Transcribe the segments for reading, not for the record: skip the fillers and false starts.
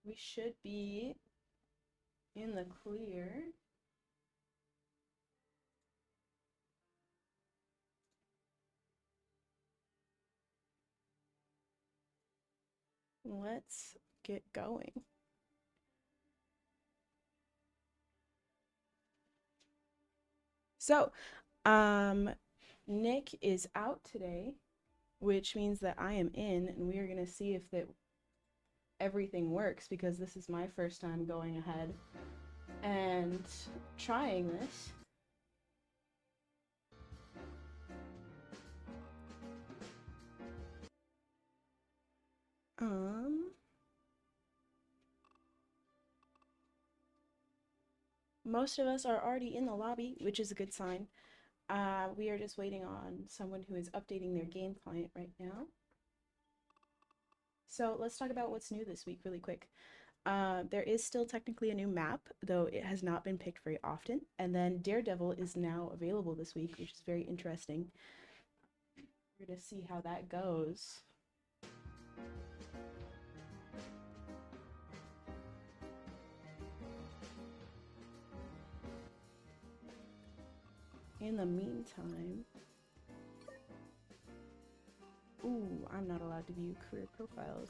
We should be in the clear. Let's get going. So, Nick is out today, which means that I am in, and we are going to see if that everything works because this is my first time going ahead and trying this. Most of us are already in the lobby, which is a good sign. We are just waiting on someone who is updating their game client right now. So let's talk about what's new this week really quick. There is still technically a new map, though it has not been picked very often. And then Daredevil is now available this week, which is very interesting. We're going to see how that goes. In the meantime, ooh, I'm not allowed to view career profiles.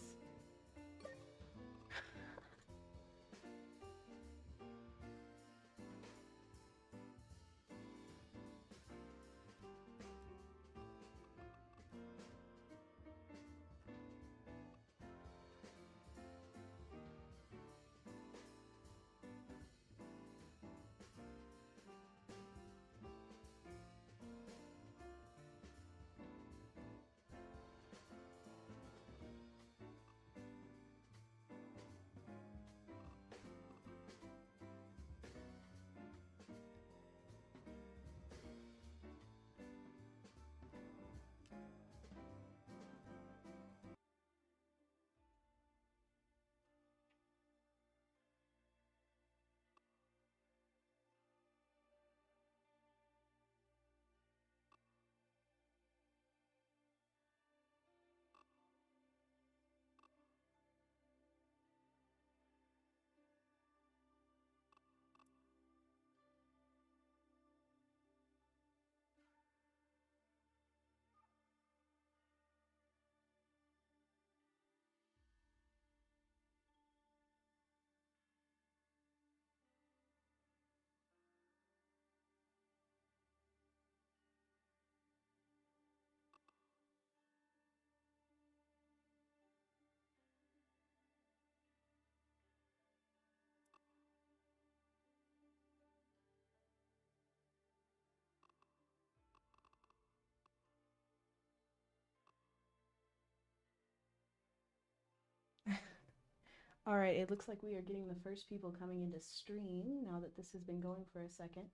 All right, it looks like we are getting the first people coming into stream now that this has been going for a second.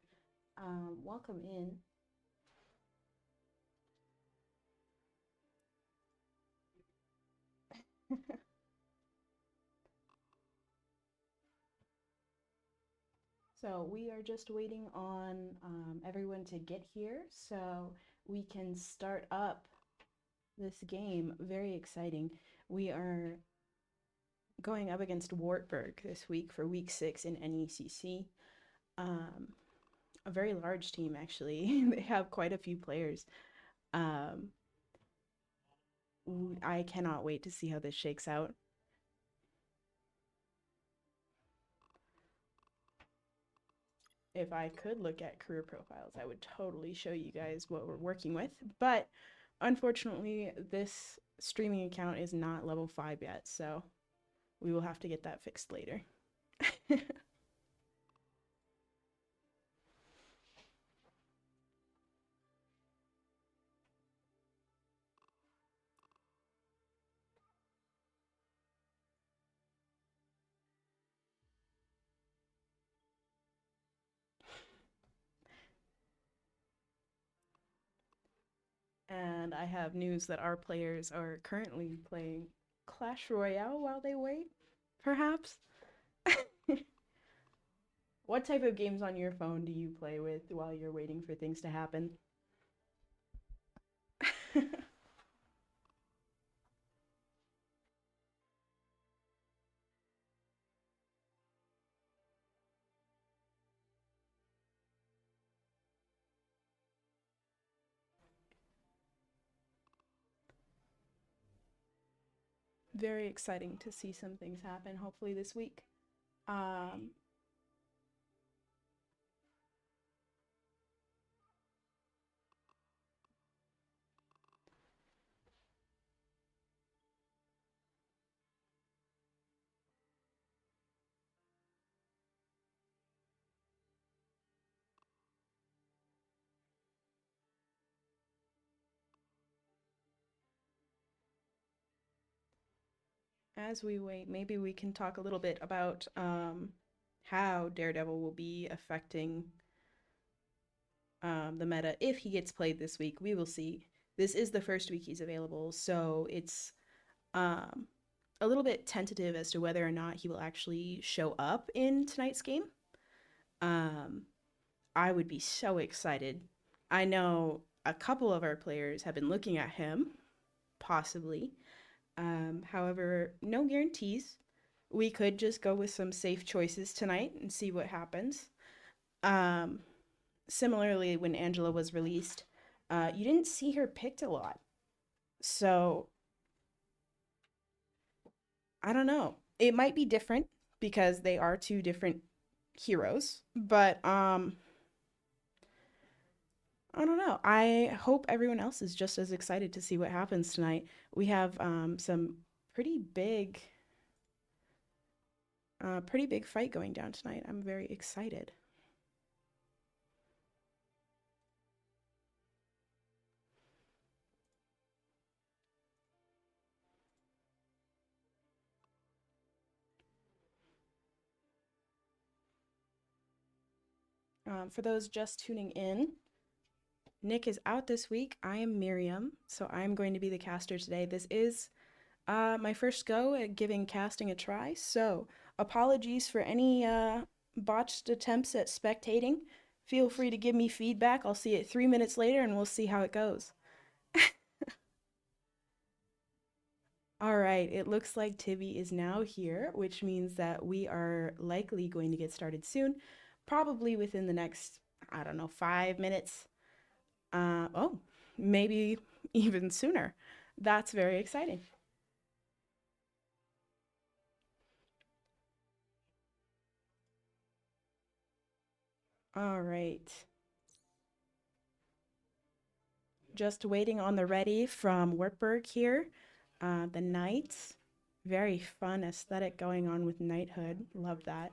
Welcome in. So we are just waiting on everyone to get here so we can start up this game. Very exciting. We are going up against Wartburg this week for week 6 in NECC. A very large team, actually. They have quite a few players. Um, I cannot wait to see how this shakes out. If I could look at career profiles, I would totally show you guys what we're working with. But unfortunately, this streaming account is not level 5 yet, so we will have to get that fixed later. And I have news that our players are currently playing Clash Royale while they wait, perhaps. What type of games on your phone do you play with while you're waiting for things to happen? very exciting to see some things happen, hopefully this week. Um, as we wait, maybe we can talk a little bit about how Daredevil will be affecting the meta if he gets played this week. We will see. This is the first week he's available, so it's um, a little bit tentative as to whether or not he will actually show up in tonight's game. Um, I would be so excited. I know a couple of our players have been looking at him, possibly. However, no guarantees. We could just go with some safe choices tonight and see what happens. Um, Similarly, when Angela was released, you didn't see her picked a lot. So I don't know. It might be different because they are two different heroes, but I don't know. I hope everyone else is just as excited to see what happens tonight. We have some pretty big pretty big fight going down tonight. I'm very excited. For those just tuning in, Nick is out this week. I am Miriam, so I'm going to be the caster today. This is my first go at giving casting a try, so apologies for any botched attempts at spectating. Feel free to give me feedback. I'll see it 3 minutes later and we'll see how it goes. All right, it looks like Tibby is now here, which means that we are likely going to get started soon, probably within the next, I don't know, 5 minutes. Oh, maybe even sooner. That's very exciting. All right. Just waiting on the ready from Wartburg here. The knights. Very fun aesthetic going on with knighthood. Love that.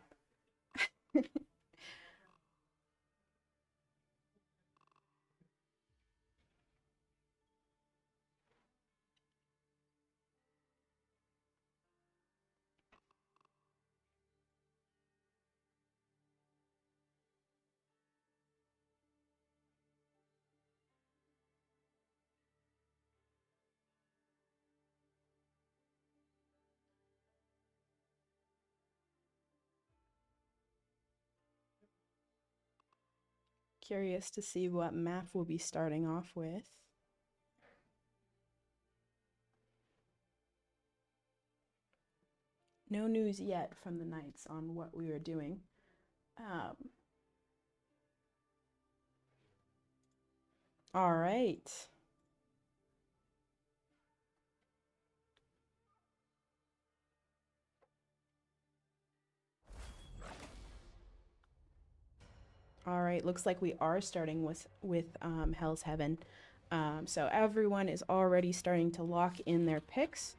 Curious to see what map we'll be starting off with. No news yet from the knights on what we are doing. Um, all right. All right, looks like we are starting with Hell's Heaven. So everyone is already starting to lock in their picks,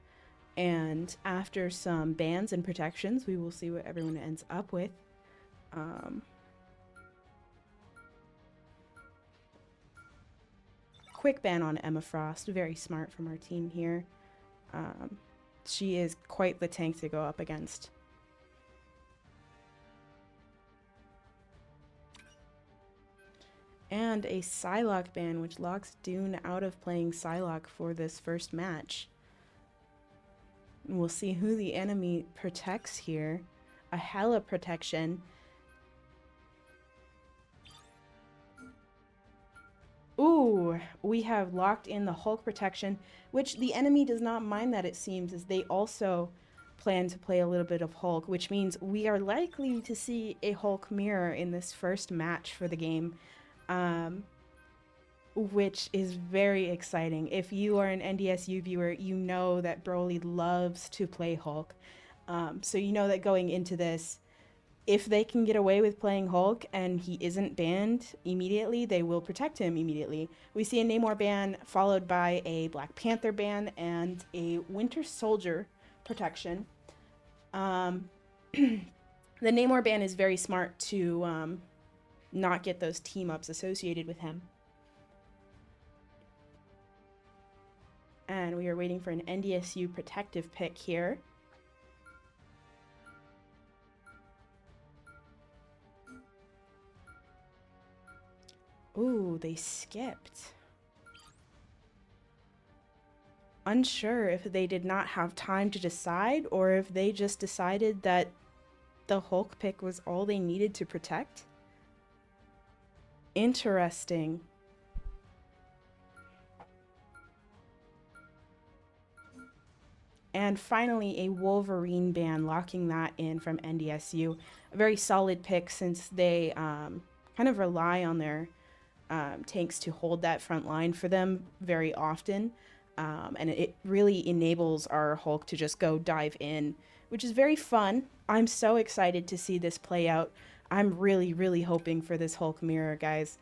and after some bans and protections, we will see what everyone ends up with. Um, Quick ban on Emma Frost, very smart from our team here. Um, she is quite the tank to go up against. And a Psylocke ban, which locks Dune out of playing Psylocke for this first match. And we'll see who the enemy protects here. A Hela protection. Ooh, we have locked in the Hulk protection, which the enemy does not mind that, it seems, as they also plan to play a little bit of Hulk, which means we are likely to see a Hulk mirror in this first match for the game. Um, which is very exciting. If you are an NDSU viewer, you know that Broly loves to play Hulk. So you know that going into this, if they can get away with playing Hulk and he isn't banned immediately, they will protect him immediately. We see a Namor ban followed by a Black Panther ban and a Winter Soldier protection. The Namor ban is very smart to not get those team-ups associated with him. And we are waiting for an NDSU protective pick here. Ooh, they skipped. Unsure if they did not have time to decide or if they just decided that the Hulk pick was all they needed to protect. Interesting. And finally, a Wolverine ban, locking that in from NDSU. A very solid pick since they kind of rely on their tanks to hold that front line for them very often. And it really enables our Hulk to just go dive in, which is very fun. I'm so excited to see this play out. I'm really, really hoping for this Hulk mirror, guys.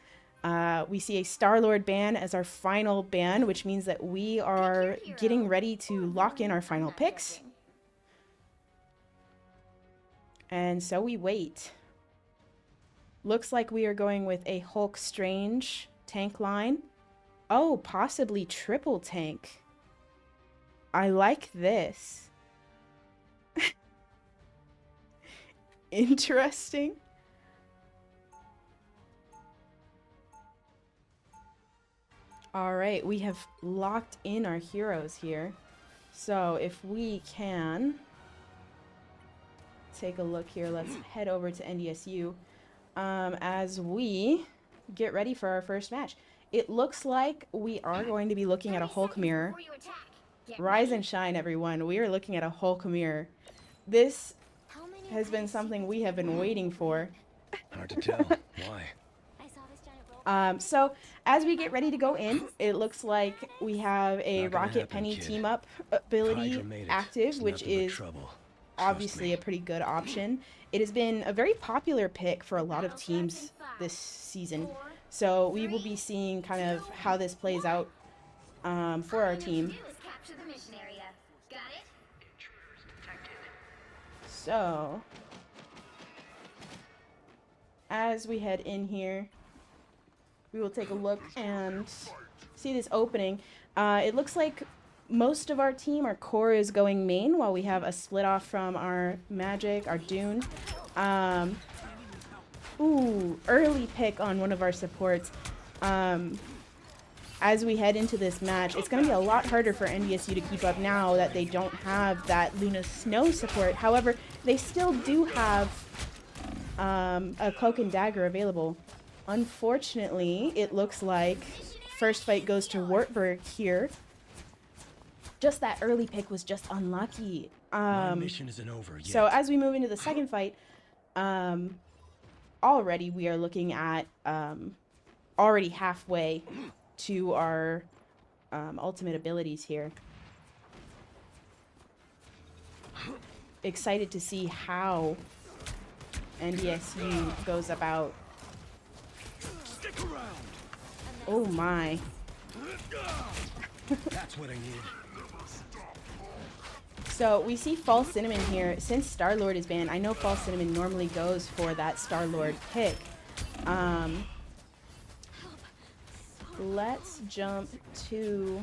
We see a Star-Lord ban as our final ban, which means that we are getting ready to lock in our final picks. And so we wait. Looks like we are going with a Hulk Strange tank line. Oh, possibly triple tank. I like this. Interesting. All right, we have locked in our heroes here. So if we can take a look here, let's head over to NDSU as we get ready for our first match. It looks like we are going to be looking at a Hulk mirror. Rise and shine, everyone. We are looking at a Hulk mirror. This has been something we have been waiting for. Hard to tell. Why? So as we get ready to go in, it looks like we have a Rocket Penny team up ability active, which is obviously a pretty good option. It has been a very popular pick for a lot of teams this season. So we will be seeing kind of how this plays out for our team. So as we head in here, we will take a look and see this opening. It looks like most of our team, our core, is going main, while we have a split off from our Magic, our Dune. Ooh, early pick on one of our supports. As we head into this match, it's going to be a lot harder for NDSU to keep up now that they don't have that Luna Snow support. However, they still do have a Cloak and Dagger available. Unfortunately, it looks like first fight goes to Wartburg here. Just that early pick was just unlucky. My mission isn't over yet. So as we move into the second fight, already we are looking at already halfway to our ultimate abilities here. Excited to see how NDSU goes about. Oh my. That's what I need. So we see False Cinnamon here. Since Star-Lord is banned, I know False Cinnamon normally goes for that Star-Lord pick. Let's jump to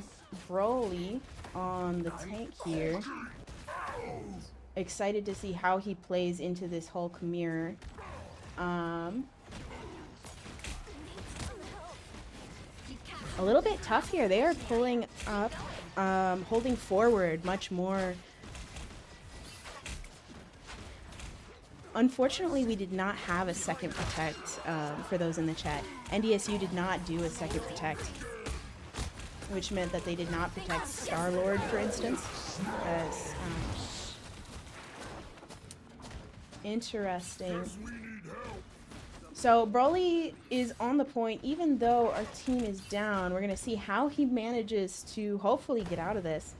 Broly on the tank here. Excited to see how he plays into this Hulk mirror. A little bit tough here. They are pulling up, holding forward much more. Unfortunately, we did not have a second protect for those in the chat. NDSU did not do a second protect, which meant that they did not protect Star-Lord, for instance. As, interesting. So Broly is on the point, even though our team is down. We're going to see how he manages to hopefully get out of this.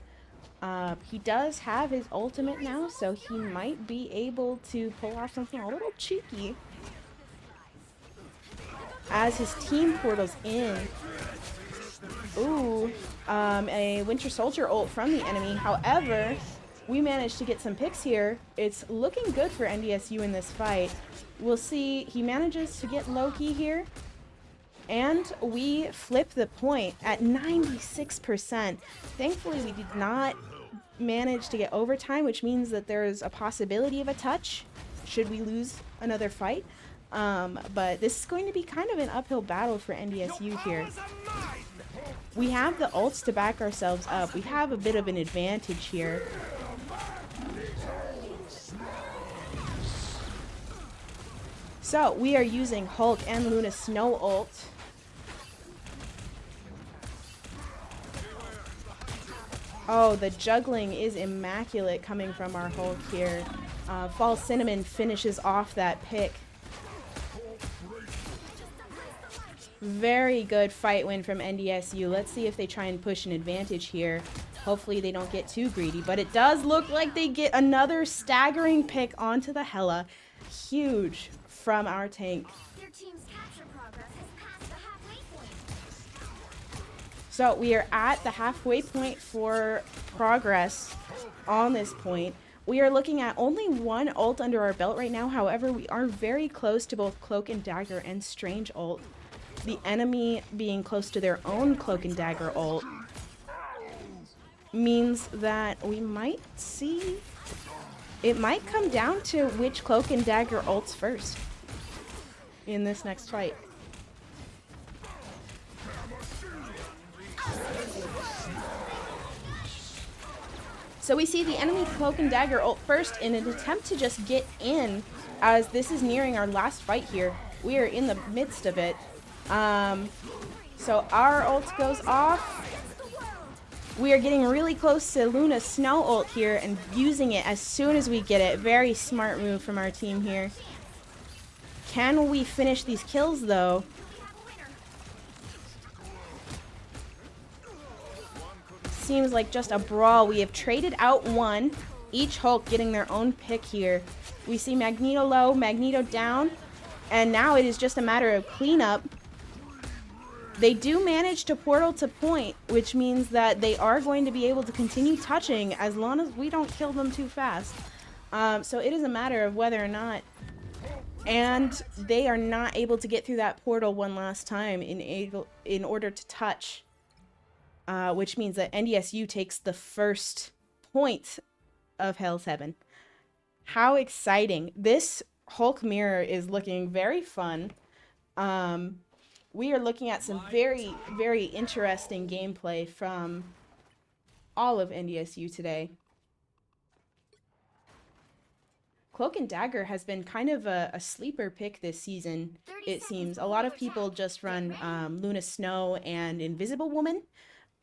He does have his ultimate now, so he might be able to pull off something a little cheeky. As his team portals in. Ooh, a Winter Soldier ult from the enemy. However, we managed to get some picks here. It's looking good for NDSU in this fight. We'll see. He manages to get Loki here. And we flip the point at 96%. Thankfully, we did not manage to get overtime, which means that there's a possibility of a touch should we lose another fight. But this is going to be kind of an uphill battle for NDSU here. We have the ults to back ourselves up. We have a bit of an advantage here. So we are using Hulk and Luna Snow ult. Oh, the juggling is immaculate coming from our Hulk here. Fall Cinnamon finishes off that pick. Very good fight win from NDSU. Let's see if they try and push an advantage here. Hopefully they don't get too greedy, but it does look like they get another staggering pick onto the Hela. Huge from our tank. Their team's capture progress has passed the halfway point. So we are at the halfway point for progress on this point. We are looking at only one ult under our belt right now. However, we are very close to both Cloak and Dagger and Strange ult. The enemy being close to their own Cloak and Dagger ult means that we might see... It might come down to which Cloak and Dagger ults first in this next fight. So we see the enemy Cloak and Dagger ult first in an attempt to just get in, as this is nearing our last fight here. We are in the midst of it. So our ult goes off. We are getting really close to Luna's Snow ult here and using it as soon as we get it. Very smart move from our team here. Can we finish these kills though? Seems like just a brawl. We have traded out one. Each Hulk getting their own pick here. We see Magneto low, Magneto down. And now it is just a matter of cleanup. They do manage to portal to point, which means that they are going to be able to continue touching as long as we don't kill them too fast. So it is a matter of whether or not. And they are not able to get through that portal one last time in order to touch. Which means that NDSU takes the first point of Hell's Heaven. How exciting. This Hulk mirror is looking very fun. We are looking at some very, very interesting gameplay from all of NDSU today. Cloak and Dagger has been kind of a sleeper pick this season, it seems. A lot of people just run Luna Snow and Invisible Woman.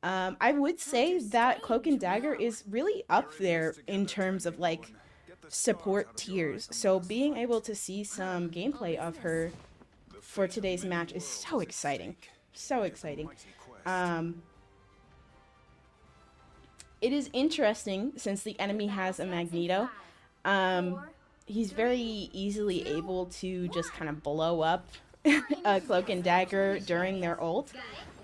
I would say that Cloak and Dagger is really up there in terms of like support tiers. So being able to see some gameplay of her for today's match is so exciting. So exciting. It is interesting since the enemy has a Magneto. He's very easily able to just kind of blow up a Cloak and Dagger during their ult.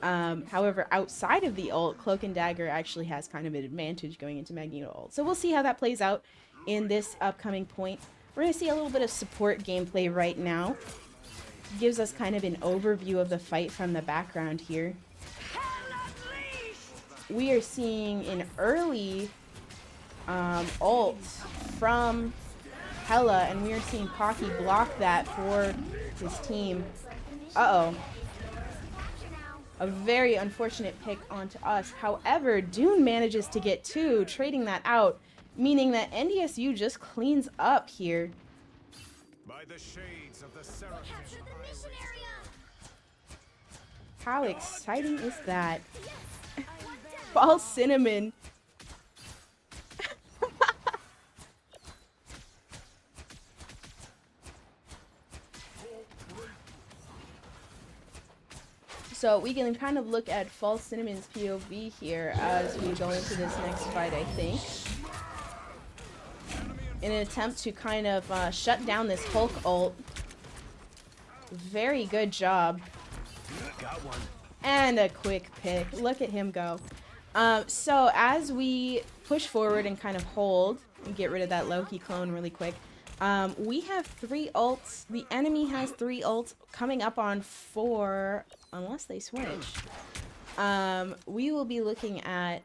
However, outside of the ult, Cloak and Dagger actually has kind of an advantage going into Magneto ult. So we'll see how that plays out in this upcoming point. We're going to see a little bit of support gameplay right now. Gives us kind of an overview of the fight from the background here. We are seeing an early ult from Hela, and we are seeing Pocky block that for his team. Uh-oh. A very unfortunate pick onto us. However, Dune manages to get two, trading that out, meaning that NDSU just cleans up here. By the shades of the Seraphim. Capture the mission area. How exciting is that? Fall Cinnamon. So we can kind of look at False Cinnamon's POV here as we go into this next fight, I think. In an attempt to kind of shut down this Hulk ult. Very good job. Got one. And a quick pick. Look at him go. So as we push forward and kind of hold and get rid of that Loki clone really quick, we have 3 ults. The enemy has 3 ults coming up on 4, unless they switch. We will be looking at...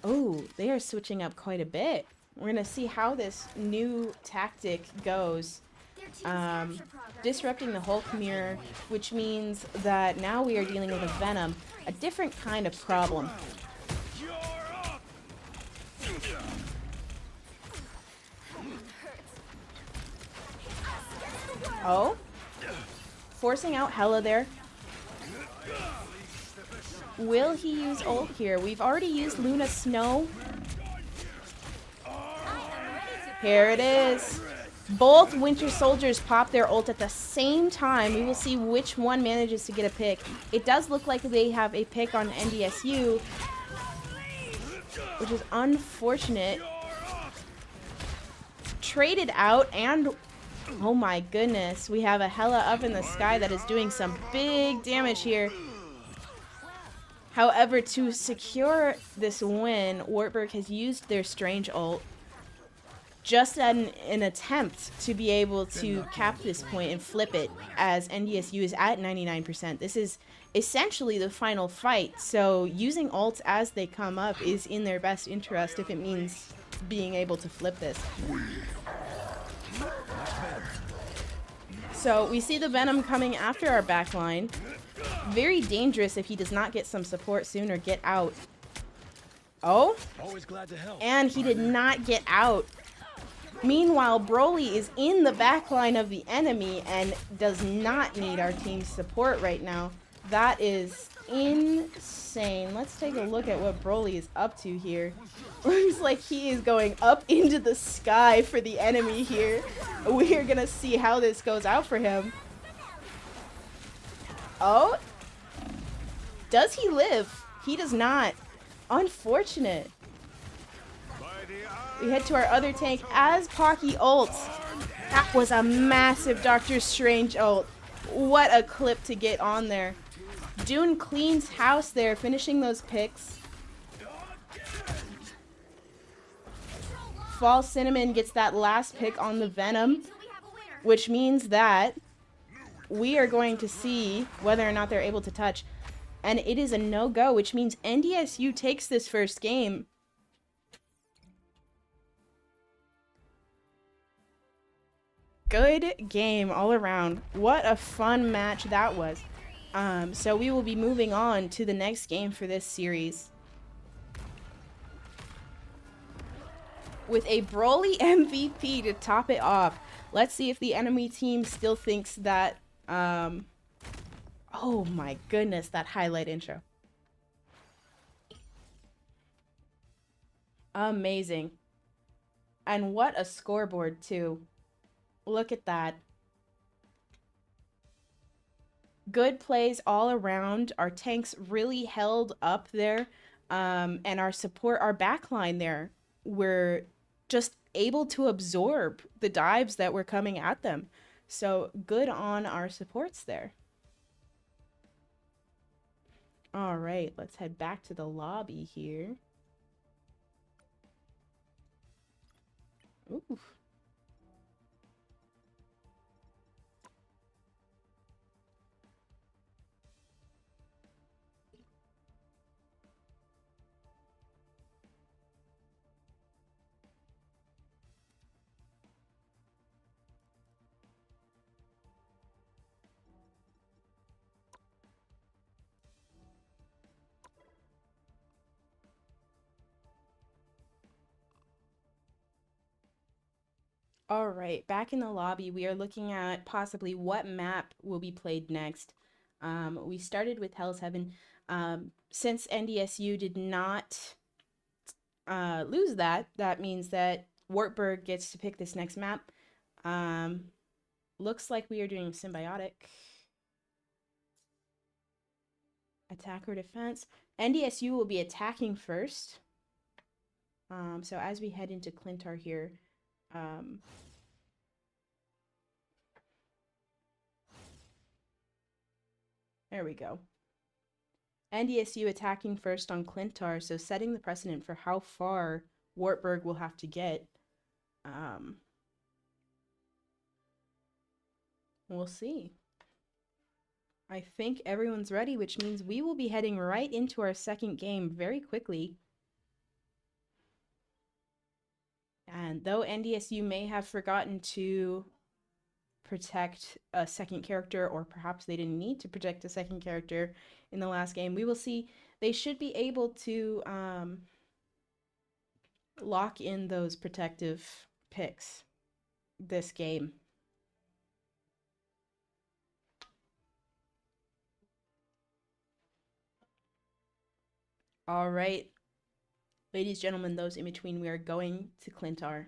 Oh, they are switching up quite a bit. We're going to see how this new tactic goes. Their team's capture progress Disrupting the Hulk mirror, which means that now we are dealing with a Venom, a different kind of problem. You're up. Oh? Forcing out Hela there. Will he use ult here? We've already used Luna Snow. Here it is. Both Winter Soldiers pop their ult at the same time. We will see which one manages to get a pick. It does look like they have a pick on NDSU, which is unfortunate. Traded out, and oh my goodness, we have a Hela up in the sky that is doing some big damage here. However, to secure this win, Wartburg has used their Strange ult just an attempt to be able to cap this point and flip it, as NDSU is at 99%. This is essentially the final fight, so using ults as they come up is in their best interest if it means being able to flip this. So we see the Venom coming after our backline. Very dangerous if he does not get some support soon or get out. Oh, Always glad to help. and he did not get out. Meanwhile, Broly is in the backline of the enemy and does not need our team's support right now. That is insane. Let's take a look at what Broly is up to here. Looks like he is going up into the sky for the enemy here. We are gonna see how this goes out for him. Oh, does he live? He does not. Unfortunate. We head to our other tank as Pocky ults. That was a massive Doctor Strange ult. What a clip to get on there. Dune cleans house there, finishing those picks. False Cinnamon gets that last pick on the Venom, which means that we are going to see whether or not they're able to touch. And it is a no-go, which means NDSU takes this first game. Good game all around. What a fun match that was. So we will be moving on to the next game for this series, with a Broly MVP to top it off. Let's see if the enemy team still thinks that... oh my goodness, that highlight intro. Amazing. And what a scoreboard too. Look at that. Good plays all around. Our tanks really held up there. And our support, our backline there, were just able to absorb the dives that were coming at them. So good on our supports there. All right, let's head back to the lobby here. Ooh. All right, back in the lobby, we are looking at possibly what map will be played next. We started with Hell's Heaven. Since NDSU did not lose that, that means that Wartburg gets to pick this next map. Looks like we are doing Symbiotic. Attack or defense. NDSU will be attacking first. So as we head into Clintar here, there we go. NDSU attacking first on Clintar, so setting the precedent for how far Wartburg will have to get. We'll see. I think everyone's ready, which means we will be heading right into our second game very quickly. And though NDSU may have forgotten to protect a second character, or perhaps they didn't need to protect a second character in the last game, we will see they should be able to lock in those protective picks this game. All right, ladies, gentlemen, those in between, we are going to Clintar.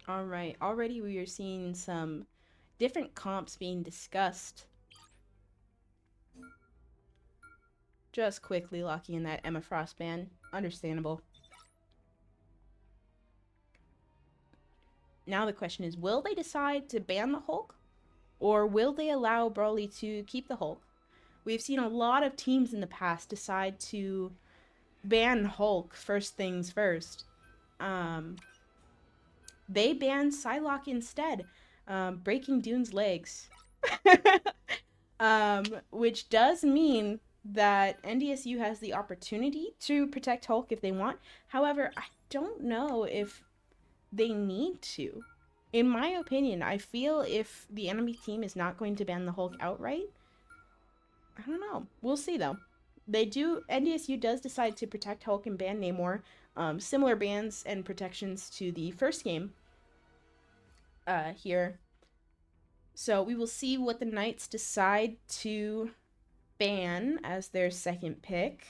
All right, already we are seeing some different comps being discussed. Just quickly locking in that Emma Frost ban. Understandable. Now the question is, will they decide to ban the Hulk? Or will they allow Broly to keep the Hulk? We've seen a lot of teams in the past decide to ban Hulk first things first. They banned Psylocke instead, breaking Dune's legs. Which does mean that NDSU has the opportunity to protect Hulk if they want. However, I don't know if they need to. In my opinion, I feel if the enemy team is not going to ban the Hulk outright, I don't know. We'll see though. NDSU does decide to protect Hulk and ban Namor. Similar bans and protections to the first game here. So we will see what the Knights decide to ban as their second pick.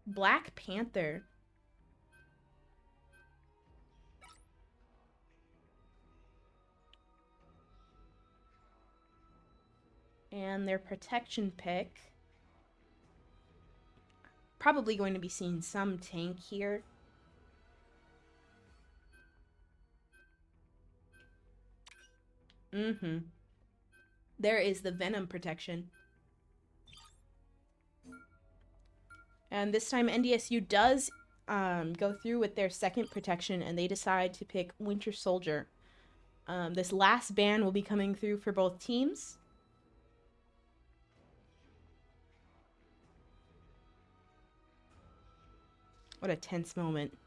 Black Panther. And their protection pick. Probably going to be seeing some tank here. There is the Venom protection. And this time NDSU does go through with their second protection, and they decide to pick Winter Soldier. This last ban will be coming through for both teams. What a tense moment.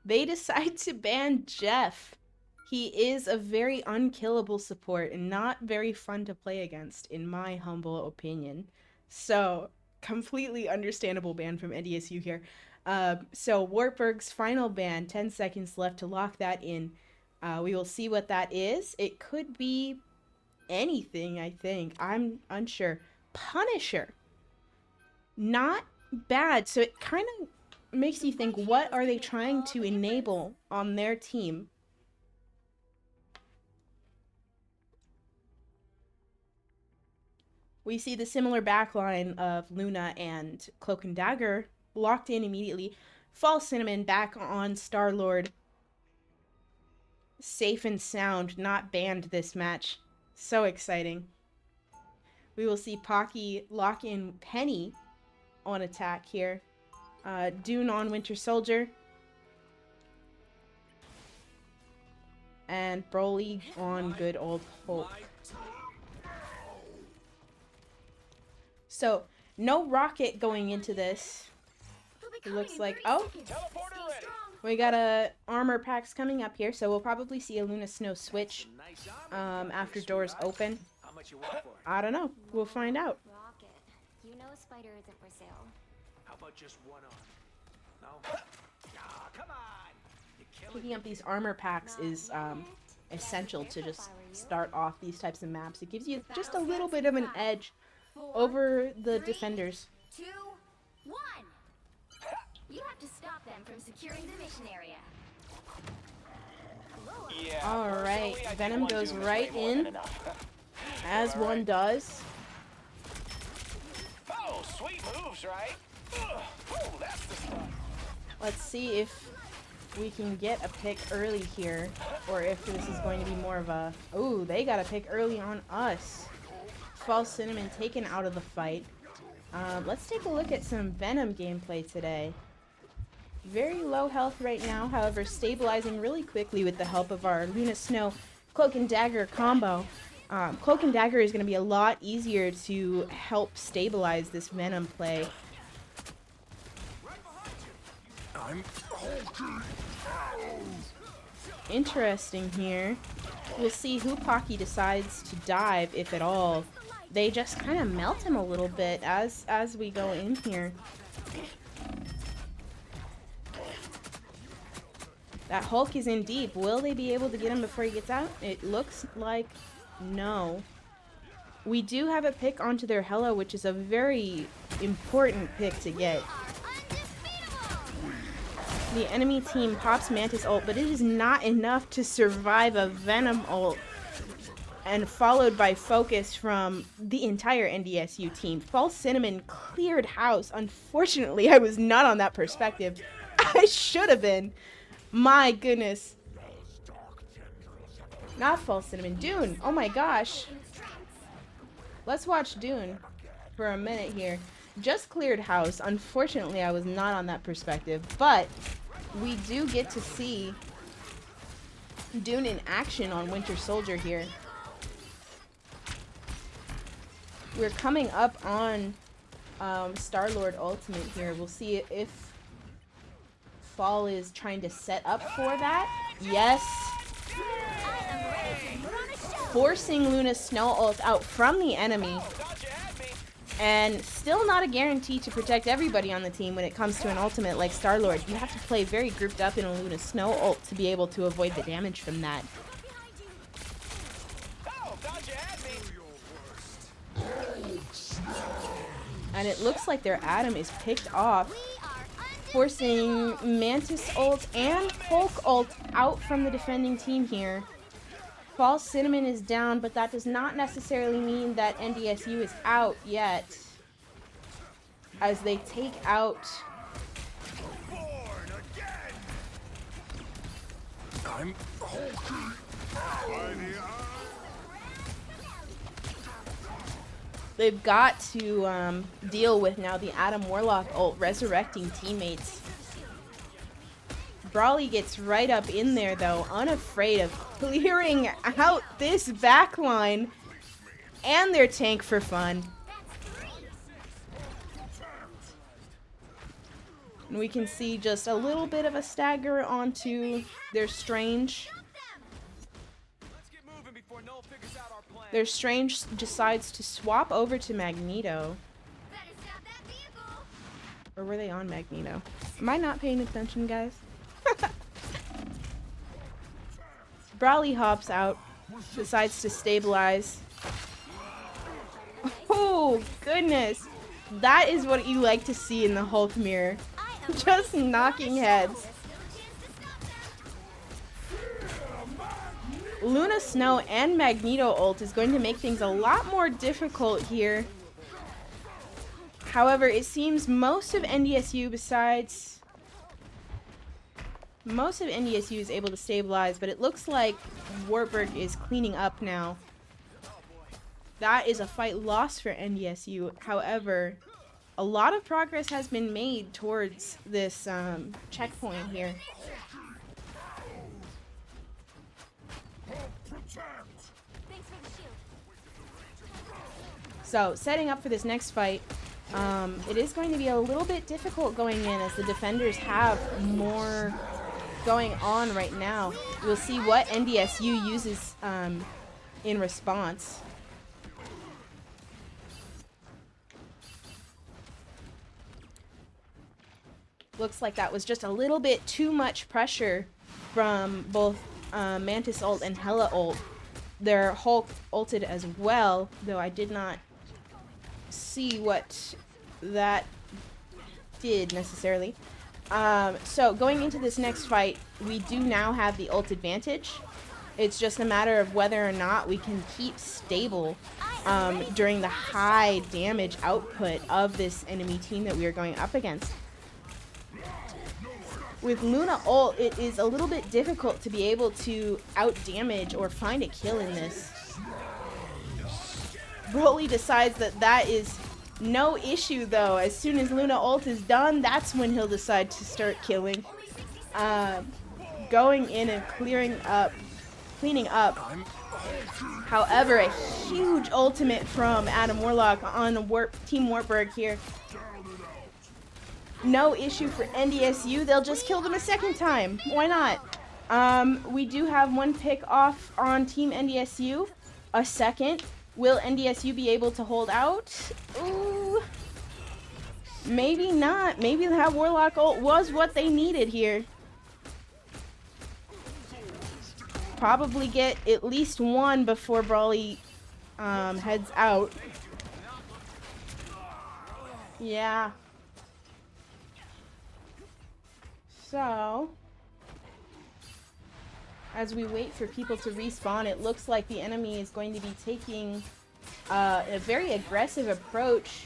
They decide to ban Jeff. He is a very unkillable support and not very fun to play against, in my humble opinion. So, completely understandable ban from NDSU here. So, Wartburg's final ban, 10 seconds left to lock that in. We will see what that is. It could be anything, I think. I'm unsure. Punisher. Not bad. So it kind of makes you think, what are they trying to enable on their team? We see the similar backline of Luna and Cloak and Dagger locked in immediately. False Cinnamon back on Star-Lord. Safe and sound, not banned this match. So exciting. We will see Pocky lock in Penny on attack here. Dune on Winter Soldier. And Broly on good old Hulk. So, no Rocket going into this. It looks like, oh, we got a armor packs coming up here, so we'll probably see a Luna Snow switch after doors open. I don't know. We'll find out. Rocket, you know Spider isn't for sale. How about just one arm? No? Ah, come on! You killing Picking up these armor packs is essential to just start off these types of maps. It gives you just a little bit of an edge over the defenders. 2, 1. You have to stop them from securing the mission area. Yeah. All right, personally, I think Venom one goes doom is right way more than in, enough. as Am I one right? does. Oh, sweet moves, right? Ugh. Oh, that's the stuff. Let's see if we can get a pick early here, or if this is going to be more of a... Ooh, they got a pick early on us. False Cinnamon taken out of the fight. Let's take a look at some Venom gameplay today. Very low health right now, however stabilizing really quickly with the help of our Luna Snow Cloak and Dagger combo. Cloak and Dagger is going to be a lot easier to help stabilize this Venom play. I'm Interesting here. We'll see who Pocky decides to dive, if at all. They just kind of melt him a little bit as we go in here. That Hulk is in deep. Will they be able to get him before he gets out? It looks like no. We do have a pick onto their Hela, which is a very important pick to get. The enemy team pops Mantis ult, but it is not enough to survive a Venom ult. And followed by focus from the entire NDSU team. False Cinnamon cleared house. Unfortunately, I was not on that perspective. I should have been. My goodness. Not False Cinnamon. Dune. Oh my gosh. Let's watch Dune for a minute here. Just cleared house. Unfortunately, I was not on that perspective. But we do get to see Dune in action on Winter Soldier here. We're coming up on Star-Lord Ultimate here. We'll see if Fall is trying to set up for that. Yes. Forcing Luna Snow ult out from the enemy. And still not a guarantee to protect everybody on the team when it comes to an ultimate like Star-Lord. You have to play very grouped up in a Luna Snow ult to be able to avoid the damage from that. And it looks like their Atom is picked off, forcing Mantis ult and Hulk ult out from the defending team here. False Cinnamon is down, but that does not necessarily mean that NDSU is out yet, as they take out... I'm They've got to deal with now the Adam Warlock ult resurrecting teammates. Brawly gets right up in there though, unafraid of clearing out this backline and their tank for fun. And we can see just a little bit of a stagger onto their Strange. Their Strange decides to swap over to Magneto. Or were they on Magneto? Am I not paying attention, guys? Brawly hops out, decides to stabilize. Oh, goodness. That is what you like to see in the Hulk mirror. Just knocking heads. Luna Snow and Magneto ult is going to make things a lot more difficult here. However, it seems most of NDSU is able to stabilize, but it looks like Wartburg is cleaning up now. That is a fight lost for NDSU. However, a lot of progress has been made towards this checkpoint here. So, setting up for this next fight, it is going to be a little bit difficult going in as the defenders have more going on right now. We'll see what NDSU uses in response. Looks like that was just a little bit too much pressure from both Mantis ult and Hela ult. Their Hulk ulted as well, though I did not see what that did necessarily. So going into this next fight, we do now have the ult advantage. It's just a matter of whether or not we can keep stable during the high damage output of this enemy team that we are going up against. With Luna ult, it is a little bit difficult to be able to out-damage or find a kill in this. Broly decides that that is no issue, though. As soon as Luna ult is done, that's when he'll decide to start killing. Going in and cleaning up. However, a huge ultimate from Adam Warlock on Team Wartburg here. No issue for NDSU. They'll just kill them a second time. Why not? We do have one pick off on Team NDSU. A second. Will NDSU be able to hold out? Ooh. Maybe not. Maybe that Warlock ult was what they needed here. Probably get at least one before Broly heads out. Yeah. So, as we wait for people to respawn, it looks like the enemy is going to be taking a very aggressive approach,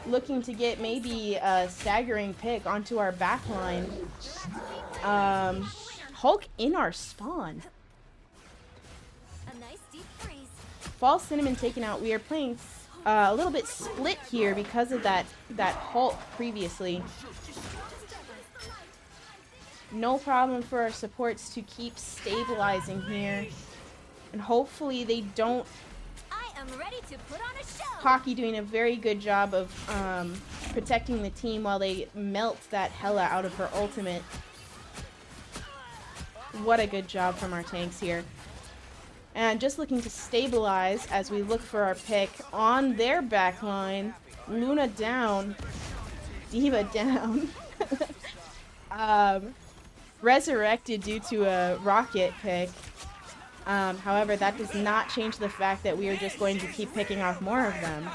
looking to get maybe a staggering pick onto our backline. Hulk in our spawn. False Cinnamon taken out. We are playing a little bit split here because of that Hulk previously. No problem for our supports to keep stabilizing here. And hopefully they don't... I am ready to put on a show. Hockey doing a very good job of protecting the team while they melt that Hela out of her ultimate. What a good job from our tanks here. And just looking to stabilize as we look for our pick on their backline. Luna down. Diva down. Resurrected due to a rocket pick. However, that does not change the fact that we are just going to keep picking off more of them.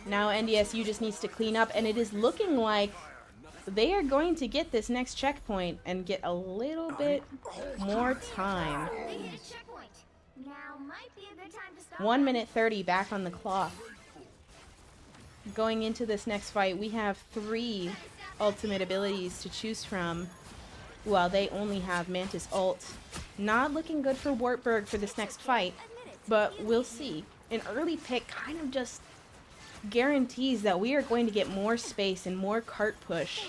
Now NDSU just needs to clean up, and it is looking like they are going to get this next checkpoint and get a little bit more time. They hit a checkpoint. Now might be a good time to stop. 1 minute 30 back on the clock. Going into this next fight, we have 3 ultimate abilities to choose from, while they only have Mantis ult. Not looking good for Wartburg for this next fight, but we'll see. An early pick kind of just guarantees that we are going to get more space and more cart push.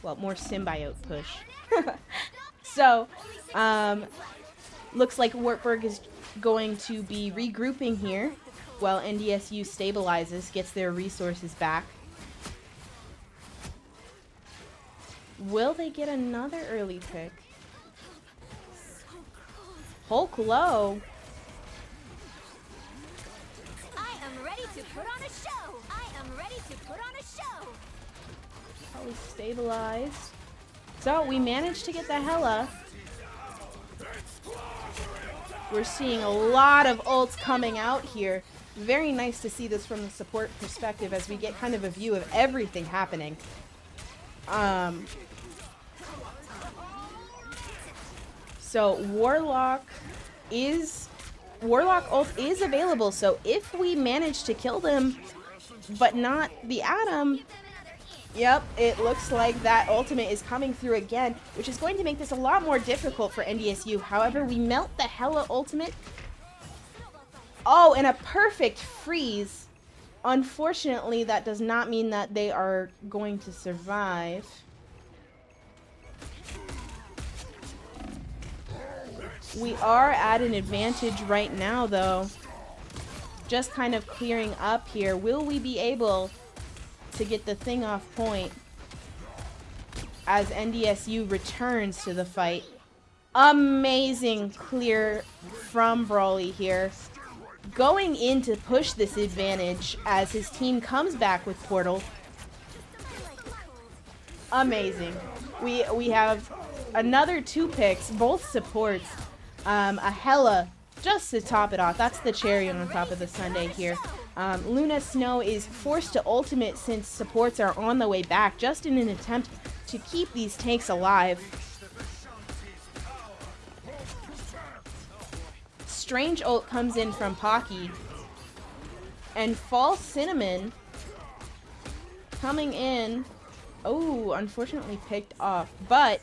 Well, more symbiote push. So, looks like Wartburg is going to be regrouping here while NDSU stabilizes, gets their resources back. Will they get another early pick? Hulk low. I am ready to put on a show. I am ready to put on a show. Probably stabilized. So we managed to get the Hela. We're seeing a lot of ults coming out here. Very nice to see this from the support perspective as we get kind of a view of everything happening. So Warlock ult is available, so if we manage to kill them, but not the Atom, yep, it looks like that ultimate is coming through again, which is going to make this a lot more difficult for NDSU. However, we melt the Hela ultimate. Oh, and a perfect freeze. Unfortunately, that does not mean that they are going to survive. We are at an advantage right now, though. Just kind of clearing up here. Will we be able to get the thing off point as NDSU returns to the fight? Amazing clear from Broly here. Going in to push this advantage as his team comes back with Portal. Amazing. We have another 2 picks, both supports. a Hella just to top it off. That's the cherry on top of the sundae here. Luna Snow is forced to ultimate since supports are on the way back, just in an attempt to keep these tanks alive. Strange ult comes in from Pocky. And False Cinnamon coming in. Oh, unfortunately picked off. But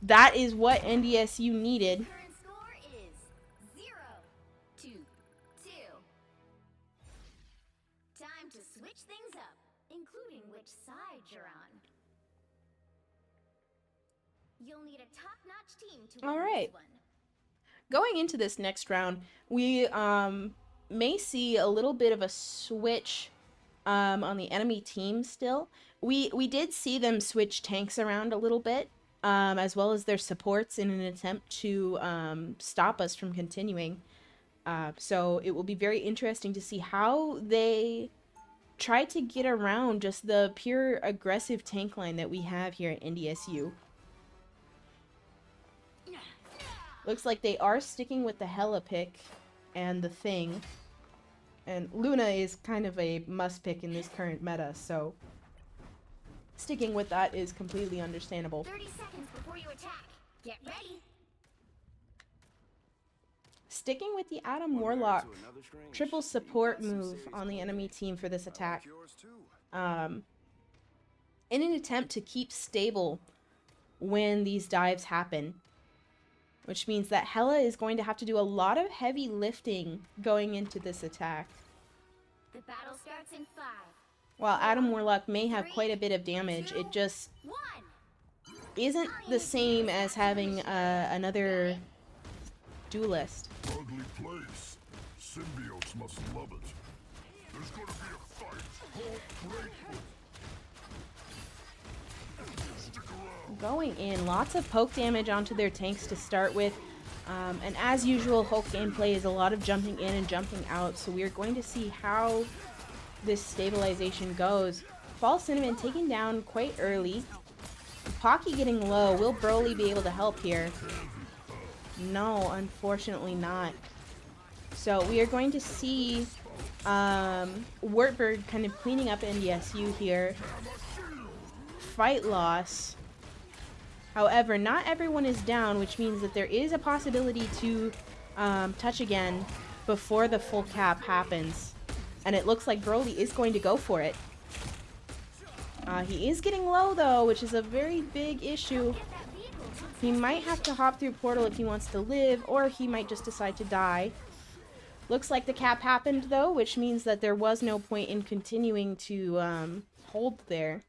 that is what NDSU needed. Current score is 0-2-2. Time to switch things up, including which side you're on. You'll need a top-notch team to win All right. this one. Going into this next round, we may see a little bit of a switch on the enemy team still. We did see them switch tanks around a little bit, as well as their supports in an attempt to stop us from continuing. So it will be very interesting to see how they try to get around just the pure aggressive tank line that we have here at NDSU. Looks like they are sticking with the Hella pick and the Thing. And Luna is kind of a must pick in this current meta, so sticking with that is completely understandable. 30 seconds before you attack. Get ready. Sticking with the Adam Warlock triple support move on the enemy team for this attack. In an attempt to keep stable when these dives happen. Which means that Hella is going to have to do a lot of heavy lifting going into this attack. The battle starts in 5. While Adam Warlock may have quite a bit of damage, it just 1. isn't the same as having another duelist. Ugly place. Symbiotes must love it. There's gonna be a fight. Hold grateful. Stick around. Going in, lots of poke damage onto their tanks to start with. And as usual, Hulk gameplay is a lot of jumping in and jumping out, so we're going to see how this stabilization goes. False Cinnamon taken down quite early. Pocky getting low. Will Broly be able to help here? No, unfortunately not. So we are going to see Wartburg kind of cleaning up NDSU here. Fight loss. However, not everyone is down, which means that there is a possibility to touch again before the full cap happens. And it looks like Broly is going to go for it. He is getting low, though, which is a very big issue. He might have to hop through portal if he wants to live, or he might just decide to die. Looks like the cap happened, though, which means that there was no point in continuing to hold there.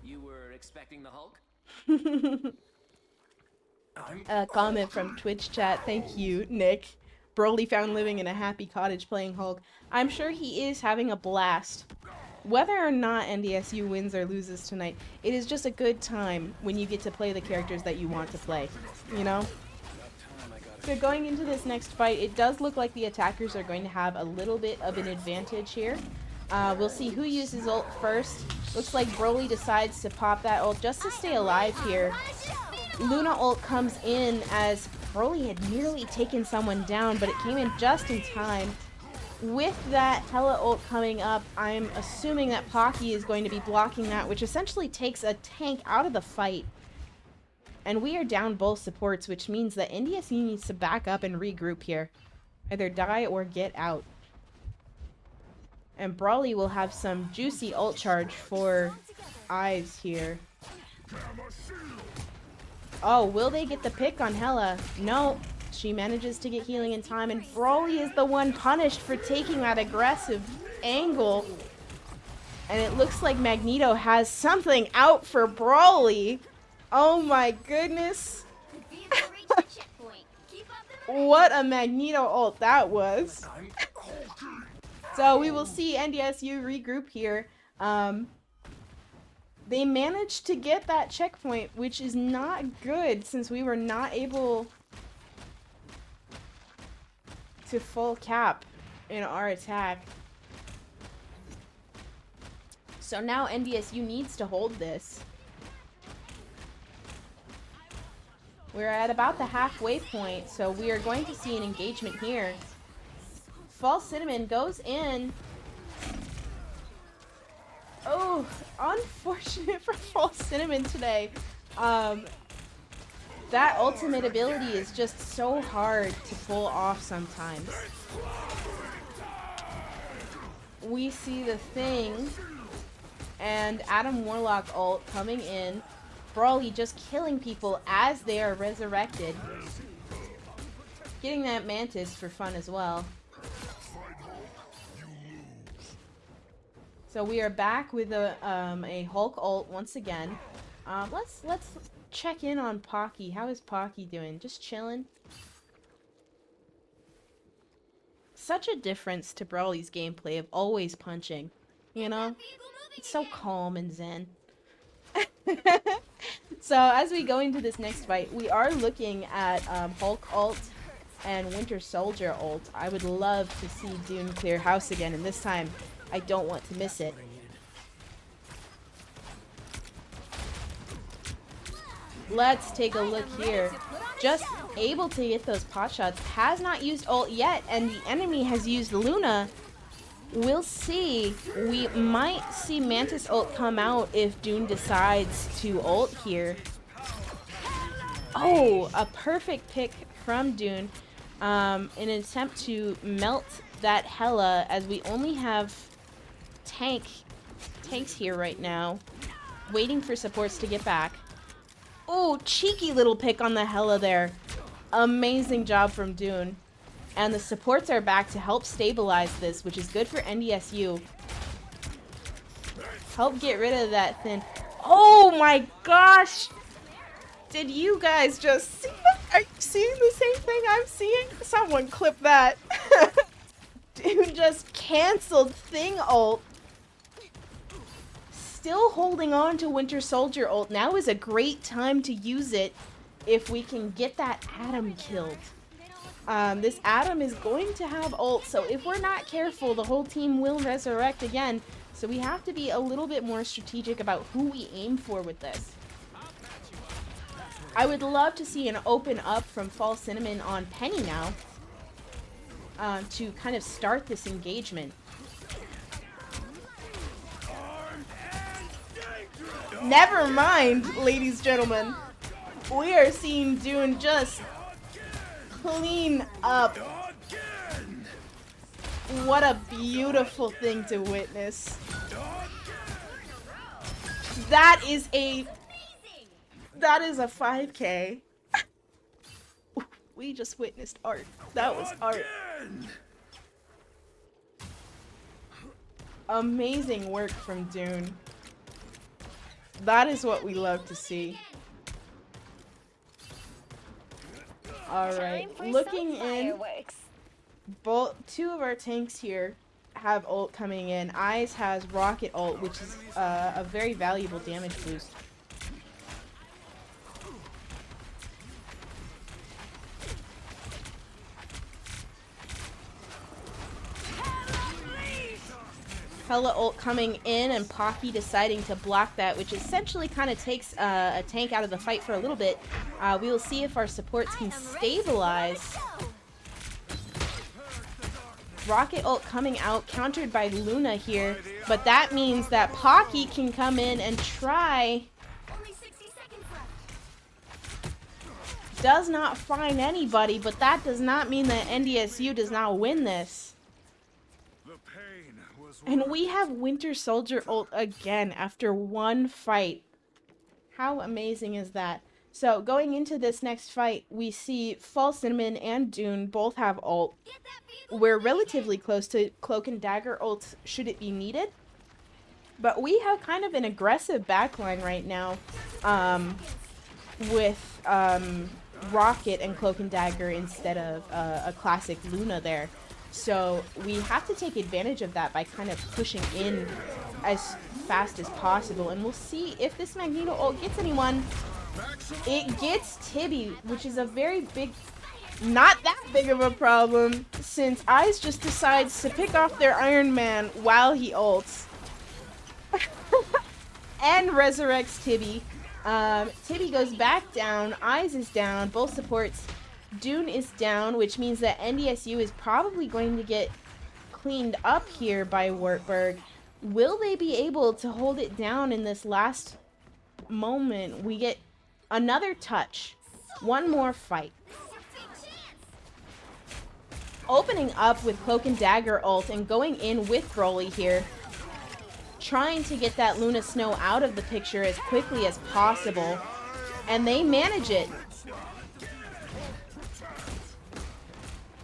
You were expecting the Hulk? A comment from Twitch chat. Thank you, Nick. Broly found living in a happy cottage playing Hulk. I'm sure he is having a blast. Whether or not NDSU wins or loses tonight, it is just a good time when you get to play the characters that you want to play, you know? So going into this next fight, it does look like the attackers are going to have a little bit of an advantage here. We'll see who uses ult first. Looks like Broly decides to pop that ult just to stay alive here. Luna ult comes in as Broly had nearly taken someone down, but it came in just in time. With that Hella ult coming up, I'm assuming that Pocky is going to be blocking that, which essentially takes a tank out of the fight. And we are down both supports, which means that NDSU needs to back up and regroup here. Either die or get out. And Brawly will have some juicy ult charge for eyes here. Oh, will they get the pick on Hella? No. She manages to get healing in time, and Brawly is the one punished for taking that aggressive angle. And it looks like Magneto has something out for Brawly. Oh my goodness. What a Magneto ult that was. So we will see NDSU regroup here. They managed to get that checkpoint, which is not good since we were not able to full cap in our attack. So now NDSU needs to hold this. We're at about the halfway point, so we are going to see an engagement here. False Cinnamon goes in. Oh, unfortunate for False Cinnamon today. That ultimate ability is just so hard to pull off sometimes. We see the Thing and Adam Warlock ult coming in. Brawly just killing people as they are resurrected. Getting that Mantis for fun as well. So we are back with a Hulk ult once again. Let's check in on Pocky. How is Pocky doing? Just chilling? Such a difference to Brawly's gameplay of always punching. You know? It's so calm and zen. So as we go into this next fight, we are looking at Hulk ult and Winter Soldier ult. I would love to see Dune clear house again, and this time I don't want to miss it. Let's take a look here. Just able to get those pot shots. Has not used ult yet, and the enemy has used Luna. We'll see. We might see Mantis ult come out if Dune decides to ult here. Oh, a perfect pick from Dune in an attempt to melt that Hela, as we only have tanks here right now, waiting for supports to get back. Oh, cheeky little pick on the Hela there. Amazing job from Dune. And the supports are back to help stabilize this, which is good for NDSU. Help get rid of that Thin. Oh my gosh! Did you guys just see that? Are you seeing the same thing I'm seeing? Someone clip that. Dude just canceled Thing ult. Still holding on to Winter Soldier ult. Now is a great time to use it if we can get that Adam killed. This Adam is going to have ult, so if we're not careful, the whole team will resurrect again. So we have to be a little bit more strategic about who we aim for with this. I would love to see an open up from False Cinnamon on Penny now to kind of start this engagement. Never mind, ladies and gentlemen. We are seeing Dune just clean up. What a beautiful thing to witness. That is a 5K. We just witnessed art. That was art. Amazing work from Dune. That is what we love to see. Alright, looking in, two of our tanks here have ult coming in. Eyes has rocket ult, which is a very valuable damage boost. Hela ult coming in, and Pocky deciding to block that, which essentially kind of takes a tank out of the fight for a little bit. We will see if our supports can stabilize. Rocket ult coming out, countered by Luna here, but that means that Pocky can come in and try. Does not find anybody, but that does not mean that NDSU does not win this. And we have Winter Soldier ult again after one fight. How amazing is that? So going into this next fight, we see False Cinnamon and Dune both have ult. We're relatively close to Cloak and Dagger ult should it be needed. But we have kind of an aggressive backline right now with Rocket and Cloak and Dagger instead of a classic Luna there. So we have to take advantage of that by kind of pushing in as fast as possible. And we'll see if this Magneto ult gets anyone. It gets Tibby, which is a very big, not that big of a problem, since Eyes just decides to pick off their Iron Man while he ults. And resurrects Tibby. Tibby goes back down. Eyes is down. Both supports. Dune is down, which means that NDSU is probably going to get cleaned up here by Wartburg. Will they be able to hold it down in this last moment? We get another touch. One more fight. Opening up with Cloak and Dagger ult and going in with Broly here. Trying to get that Luna Snow out of the picture as quickly as possible. And they manage it.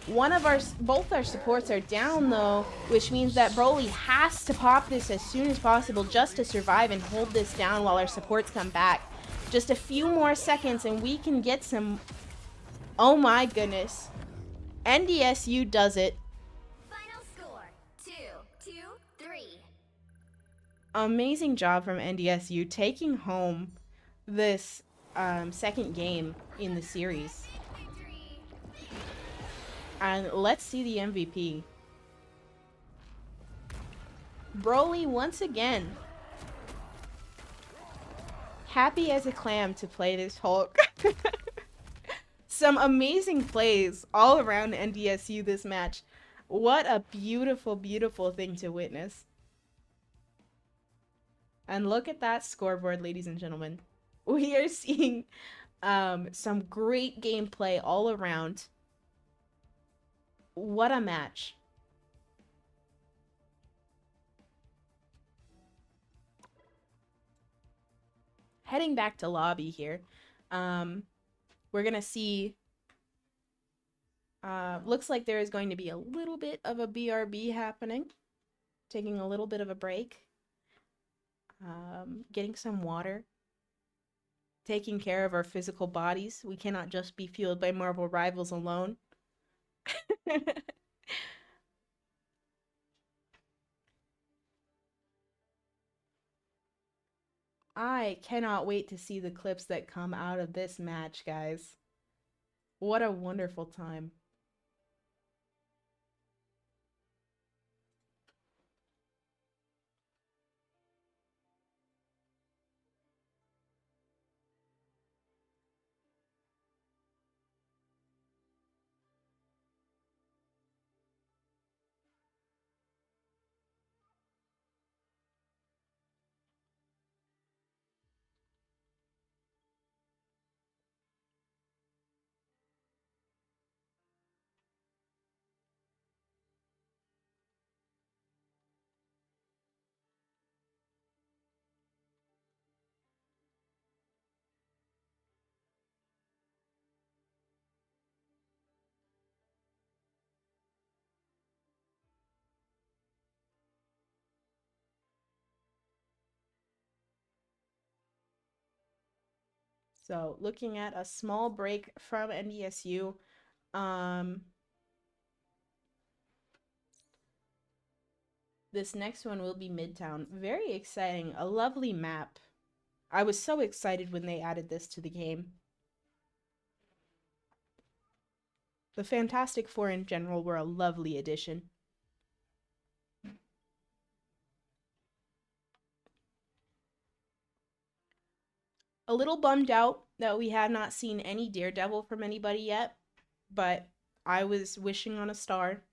Both our supports are down though, which means that Broly has to pop this as soon as possible just to survive and hold this down while our supports come back. Just a few more seconds and we can get some... Oh my goodness. NDSU does it. Final score 2-2-3. Amazing job from NDSU taking home this second game in the series. And let's see the MVP. Broly once again. Happy as a clam to play this Hulk. Some amazing plays all around NDSU this match. What a beautiful, beautiful thing to witness. And look at that scoreboard, ladies and gentlemen. We are seeing some great gameplay all around. What a match. Heading back to lobby here. We're going to see... looks like there is going to be a little bit of a BRB happening. Taking a little bit of a break. Getting some water. Taking care of our physical bodies. We cannot just be fueled by Marvel Rivals alone. I cannot wait to see the clips that come out of this match, guys. What a wonderful time. So looking at a small break from NDSU. This next one will be Midtown. Very exciting. A lovely map. I was so excited when they added this to the game. The Fantastic Four in general were a lovely addition. A little bummed out that we have not seen any Daredevil from anybody yet, but I was wishing on a star.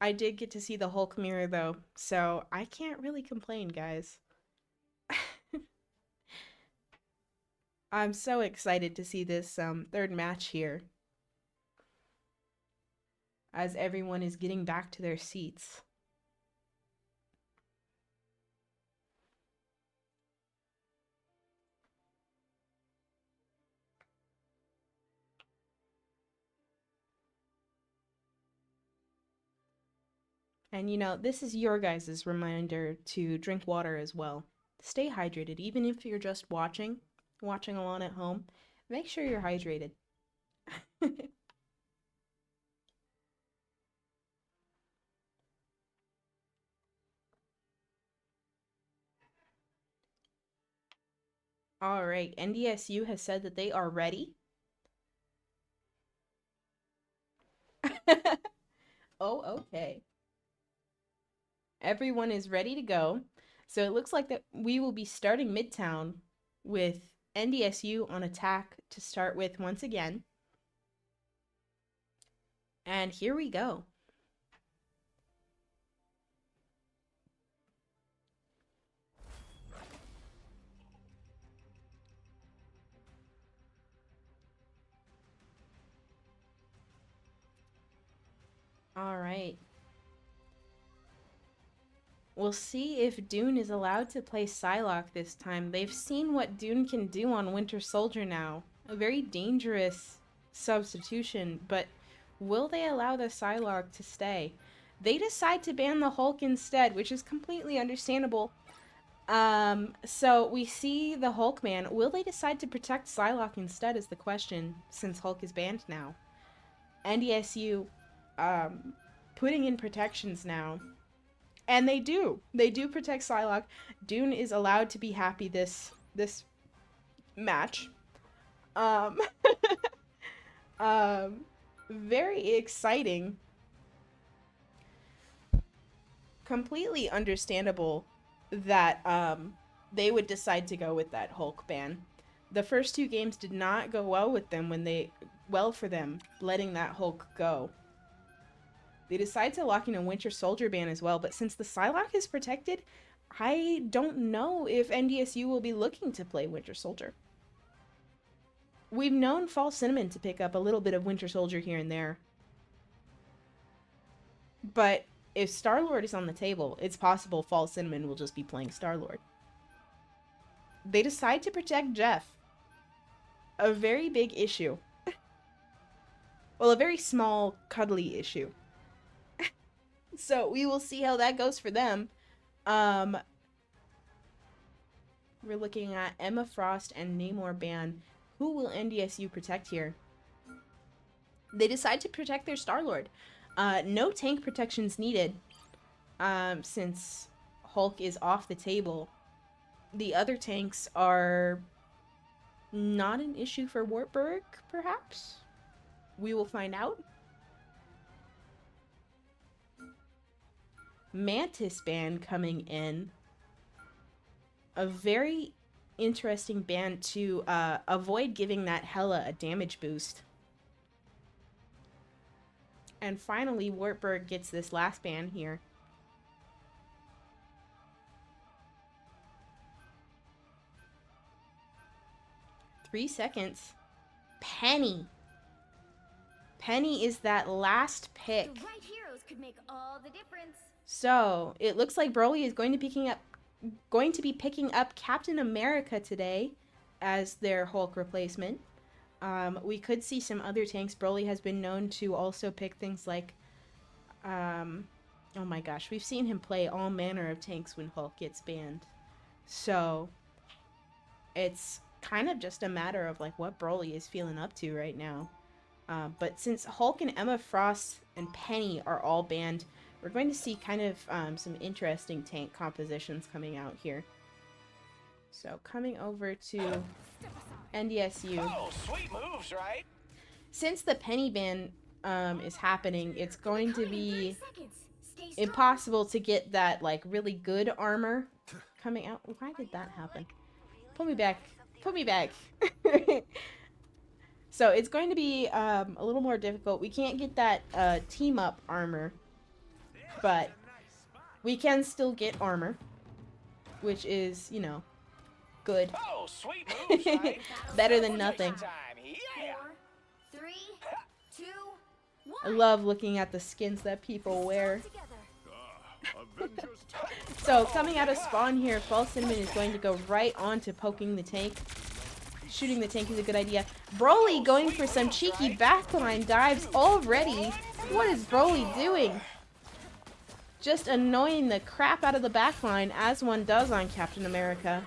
I did get to see the Hulk mirror though, so I can't really complain, guys. I'm so excited to see this third match here, as everyone is getting back to their seats. And you know, this is your guys' reminder to drink water as well. Stay hydrated, even if you're just watching along at home. Make sure you're hydrated. All right, NDSU has said that they are ready. Oh, okay. Everyone is ready to go. So it looks like that we will be starting Midtown with NDSU on attack to start with once again. And here we go. All right. We'll see if Dune is allowed to play Psylocke this time. They've seen what Dune can do on Winter Soldier now. A very dangerous substitution, but will they allow the Psylocke to stay? They decide to ban the Hulk instead, which is completely understandable. So we see the Hulk ban. Will they decide to protect Psylocke instead is the question, since Hulk is banned now. NDSU, putting in protections now. And they do. They do protect Psylocke. Dune is allowed to be happy this match. Very exciting. Completely understandable that they would decide to go with that Hulk ban. The first two games did not go well with them for them letting that Hulk go. They decide to lock in a Winter Soldier ban as well, but since the Psylocke is protected, I don't know if NDSU will be looking to play Winter Soldier. We've known Fall Cinnamon to pick up a little bit of Winter Soldier here and there. But if Star-Lord is on the table, it's possible Fall Cinnamon will just be playing Star-Lord. They decide to protect Jeff. A very big issue. Well, a very small, cuddly issue. So we will see how that goes for them. We're looking at Emma Frost and Namor ban. Who will NDSU protect here? They decide to protect their Star-Lord. No tank protections needed, since Hulk is off the table. The other tanks are not an issue for Wartburg, perhaps? We will find out. Mantis ban coming in. A very interesting ban to avoid giving that Hela a damage boost. And finally, Wartburg gets this last ban here. Three seconds. Penny. Penny is that last pick. The right heroes could make all the difference. So, it looks like Broly is going to be picking up Captain America today as their Hulk replacement. We could see some other tanks. Broly has been known to also pick things like, oh my gosh, we've seen him play all manner of tanks when Hulk gets banned. So, it's kind of just a matter of like what Broly is feeling up to right now. But since Hulk and Emma Frost and Penny are all banned, we're going to see kind of some interesting tank compositions coming out here. So coming over to NDSU. Oh, sweet moves, right? Since the Penny ban is happening, it's going to be impossible to get that like really good armor coming out. Why did that happen? Pull me back. Put me back. So it's going to be a little more difficult. We can't get that team up armor, but we can still get armor, which is, you know, good. Oh, sweet moves, right? Better than nothing. 4, 3, 2, 1. I love looking at the skins that people wear. Avengers time. So coming out of spawn here, Fall Cinnamon is going to go right on to poking the tank. Shooting the tank is a good idea. Broly going for some cheeky backline dives already. What is Broly doing? Just annoying the crap out of the backline, as one does on Captain America.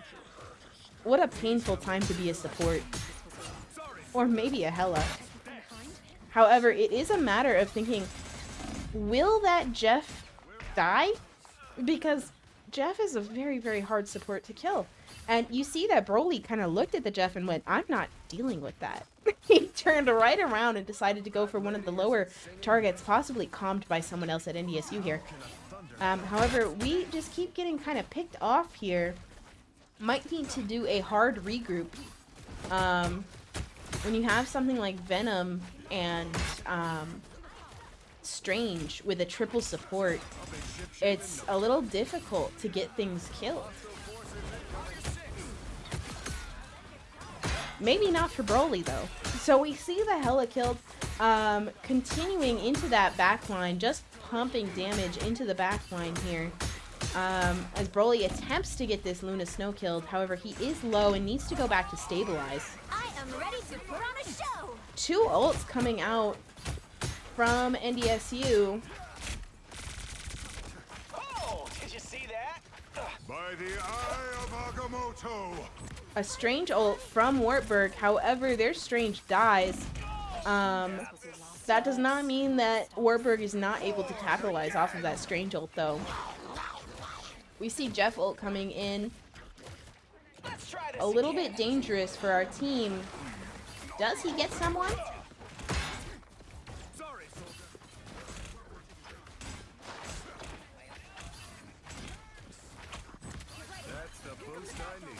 What a painful time to be a support. Or maybe a Hela. However, it is a matter of thinking, will that Jeff die? Because Jeff is a very, very hard support to kill. And you see that Broly kind of looked at the Jeff and went, I'm not dealing with that. He turned right around and decided to go for one of the lower targets, possibly calmed by someone else at NDSU here. However, we just keep getting kind of picked off here might need to do a hard regroup. When you have something like Venom and Strange with a triple support, it's a little difficult to get things killed. Maybe not for Broly though. So we see the Hela killed, continuing into that backline, just pumping damage into the backline here. As Broly attempts to get this Luna Snow killed, however he is low and needs to go back to stabilize. I am ready to put on a show. 2 ults coming out from NDSU. Oh, did you see that? By the eye of Agamotto! A Strange ult from Wartburg, however their Strange dies. That does not mean that Wartburg is not able to capitalize off of that Strange ult though. We see Jeff ult coming in. Let's try this A little again. bit dangerous for our team. Does he get someone? Sorry, soldier. That's the boost I needed.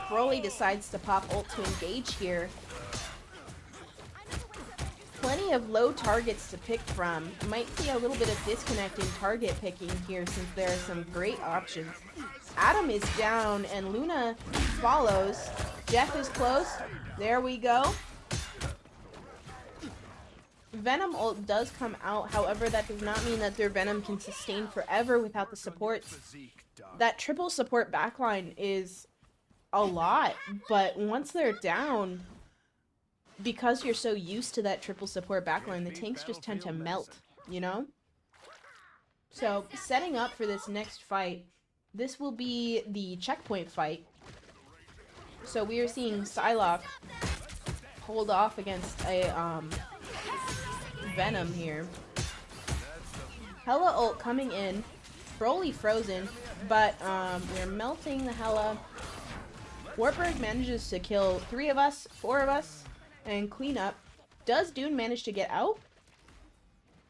Broly decides to pop ult to engage here. Plenty of low targets to pick from. Might be a little bit of disconnect in target picking here since there are some great options. Adam is down and Luna follows. Jeff is close. There we go. Venom ult does come out, however that does not mean that their Venom can sustain forever without the supports. That triple support backline is a lot, but once they're down, because you're so used to that triple support backline, the tanks just tend to melt, you know? So, setting up for this next fight, this will be the checkpoint fight. So we are seeing Psylocke hold off against a Venom here. Hela ult coming in. Broly frozen, but we're melting the Hela. Wartburg manages to kill 3 of us, 4 of us, and clean up. Does Dune manage to get out?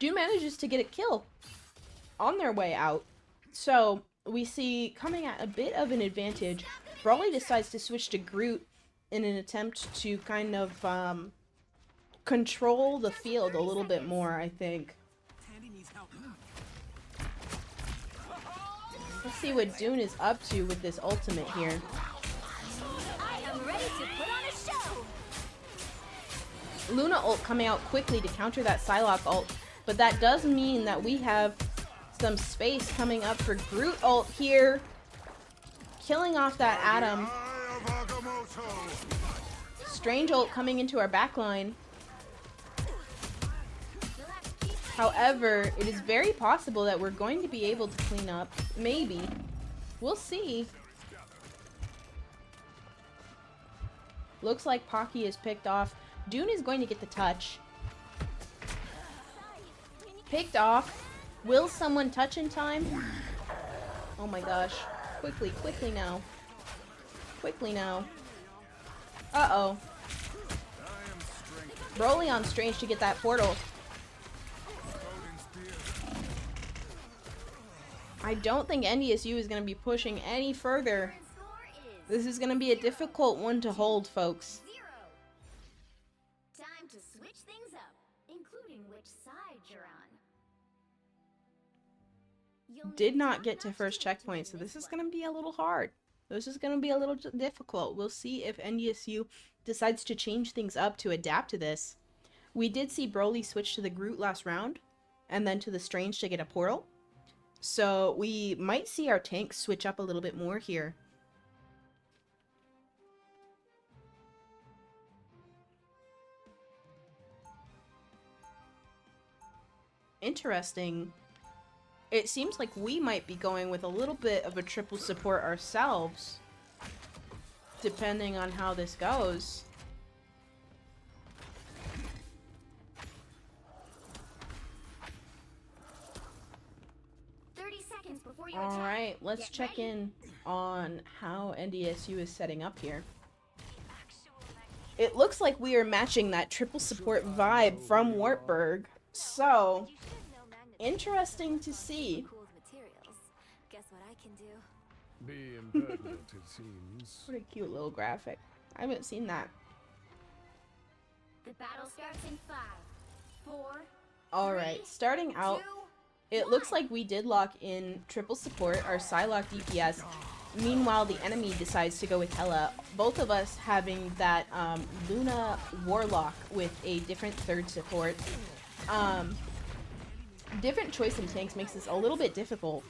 Dune manages to get a kill on their way out. So we see coming at a bit of an advantage. Broly decides to switch to Groot in an attempt to kind of control the field a little bit more, I think. Let's see what Dune is up to with this ultimate here. I am ready to put on a show. Luna ult coming out quickly to counter that Psylocke ult, but that does mean that we have some space coming up for Groot ult here, killing off that Adam. Eye of Agamotto! Strange ult coming into our backline. However, it is very possible that we're going to be able to clean up. Maybe. We'll see. Looks like Pocky is picked off. Dune is going to get the touch. Picked off. Will someone touch in time? Oh my gosh. Quickly, quickly now. Quickly now. Uh-oh. Broly on Strange to get that portal. I don't think NDSU is going to be pushing any further. This is going to be a difficult one to hold, folks. 0. Time to switch things up, including which side you're on. Did not get to first checkpoint, so this is going to be a little hard. This is going to be a little difficult. We'll see if NDSU decides to change things up to adapt to this. We did see Broly switch to the Groot last round, and then to the Strange to get a portal. So we might see our tanks switch up a little bit more here. Interesting. It seems like we might be going with a little bit of a triple support ourselves, depending on how this goes. Alright, let's check in on how NDSU is setting up here. It looks like we are matching that triple support vibe from Wartburg. So, interesting to see. Guess what I can do. Be impertinent, it seems. What a cute little graphic. I haven't seen that. The battle starts in 5, 4. Alright, starting out, 2, it looks like we did lock in triple support, our Psylocke DPS. Meanwhile, the enemy decides to go with Hela. Both of us having that Luna Warlock with a different third support. Different choice in tanks makes this a little bit difficult.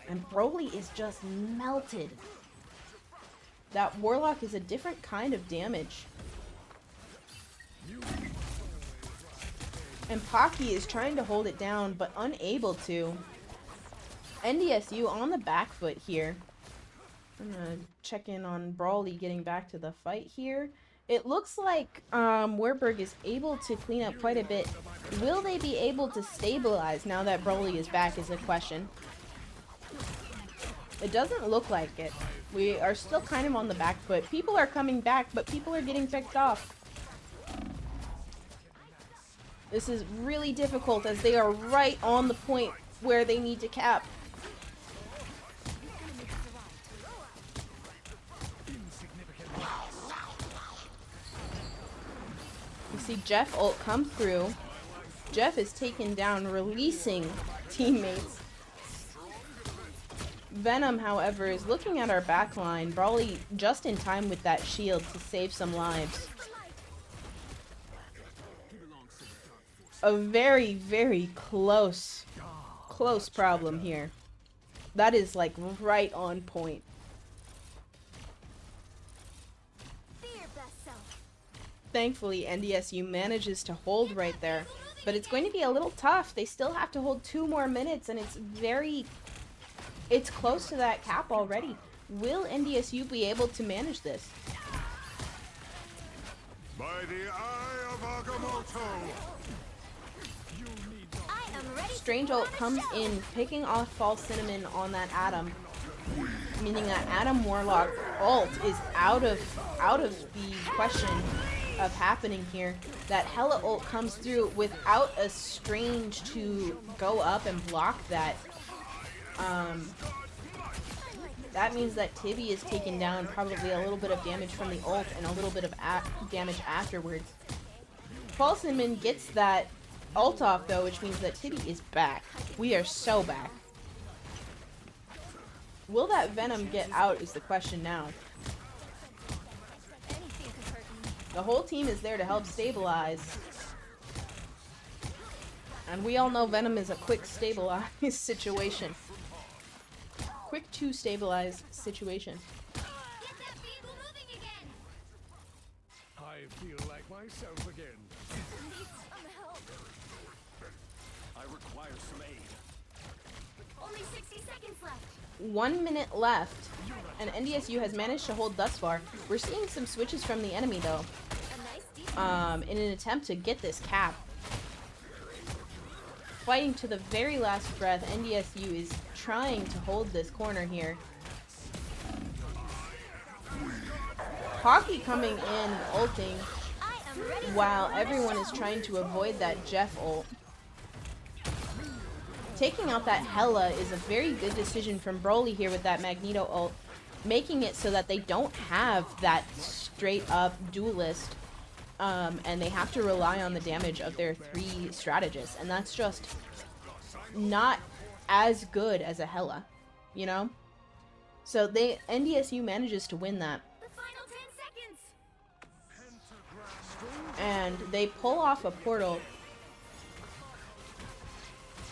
And Broly is just melted. That Warlock is a different kind of damage. And Pocky is trying to hold it down, but unable to. NDSU on the back foot here. I'm gonna check in on Brawly getting back to the fight here. It looks like Wartburg is able to clean up quite a bit. Will they be able to stabilize now that Brawly is back is the question. It doesn't look like it. We are still kind of on the back foot. People are coming back, but people are getting picked off. This is really difficult as they are right on the point where they need to cap. You see Jeff ult come through. Jeff is taken down, releasing teammates. Venom, however, is looking at our backline. Brawly just in time with that shield to save some lives. A very, very close problem here. That is like right on point. Thankfully, NDSU manages to hold right there. But it's going to be a little tough. They still have to hold 2 more minutes, and it's close to that cap already. Will NDSU be able to manage this? By the eye of Agamotto! Strange ult comes in, picking off False Cinnamon on that Adam, meaning that Adam Warlock ult is out of the question of happening here. That Hela ult comes through without a Strange to go up and block that. That means that Tibby is taken down, probably a little bit of damage from the ult and a little bit of damage afterwards. False Cinnamon gets that ult off though, which means that Tibby is back. We are so back. Will that Venom get out is the question now. The whole team is there to help stabilize. And we all know Venom is a quick stabilize situation. Quick to stabilize situation. I feel like myself again. I require some aid. Only 60 seconds left. 1 minute left, and NDSU has managed to hold thus far. We're seeing some switches from the enemy though, in an attempt to get this cap. Fighting to the very last breath, NDSU is trying to hold this corner here. Pocky coming in, ulting, while everyone is trying to avoid that Jeff ult. Taking out that Hela is a very good decision from Broly here with that Magneto ult, making it so that they don't have that straight up duelist, and they have to rely on the damage of their 3 strategists, and that's just not as good as a Hela, you know? So NDSU manages to win that. The final 10 seconds. And they pull off a portal.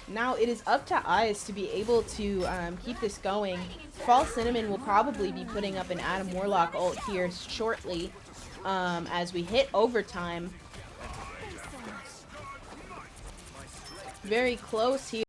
Now it is up to Eyes to be able to keep this going. False Cinnamon will probably be putting up an Adam Warlock ult here shortly as we hit overtime. Very close here.